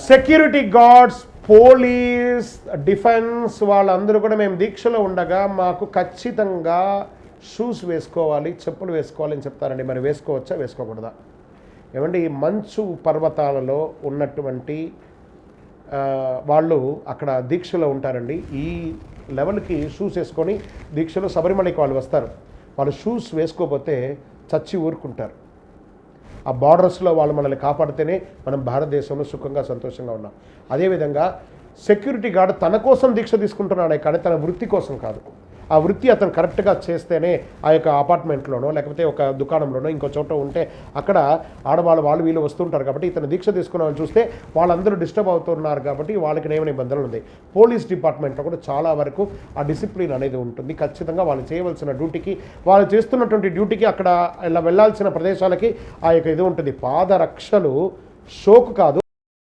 Security guards, police, defence వాళ్ళందరూ కూడా మేము దీక్షలో ఉండగా మాకు ఖచ్చితంగా షూస్ వేసుకోవాలి, చెప్పులు వేసుకోవాలి అని చెప్తారండి. మరి వేసుకోవచ్చా, వేసుకోకూడదా? ఏమండి, మంచు పర్వతాలలో ఉన్నటువంటి వాళ్ళు అక్కడ దీక్షలో ఉంటారండి. ఈ లెవెల్కి షూస్ వేసుకొని దీక్షలో శబరిమలకి వాళ్ళు వస్తారు. వాళ్ళు షూస్ వేసుకోకపోతే చచ్చి ఊరుకుంటారు. ఆ బార్డర్స్లో వాళ్ళు మనల్ని కాపాడితేనే మనం భారతదేశంలో సుఖంగా సంతోషంగా ఉన్నాం. అదేవిధంగా సెక్యూరిటీ గార్డ్ తన కోసం దీక్ష తీసుకుంటున్నాడే కానీ తన వృత్తి కోసం కాదు. ఆ వృత్తి అతను కరెక్ట్గా చేస్తేనే ఆ యొక్క అపార్ట్మెంట్లోనో లేకపోతే ఒక దుకాణంలోనో ఇంకో చోట ఉంటే అక్కడ ఆడవాళ్ళు వాళ్ళు వీళ్ళు వస్తుంటారు కాబట్టి ఇతను దీక్ష తీసుకున్నామని చూస్తే వాళ్ళందరూ డిస్టర్బ్ అవుతున్నారు కాబట్టి వాళ్ళకి నియమ నిబంధనలు ఉన్నాయి. పోలీస్ డిపార్ట్మెంట్లో కూడా చాలా వరకు ఆ డిసిప్లిన్ అనేది ఉంటుంది. ఖచ్చితంగా వాళ్ళు చేయవలసిన డ్యూటీకి, వాళ్ళు చేస్తున్నటువంటి డ్యూటీకి, అక్కడ ఇలా వెళ్ళాల్సిన ప్రదేశాలకి ఆ యొక్క ఇది ఉంటుంది. పాదరక్షలు షోకు కాదు,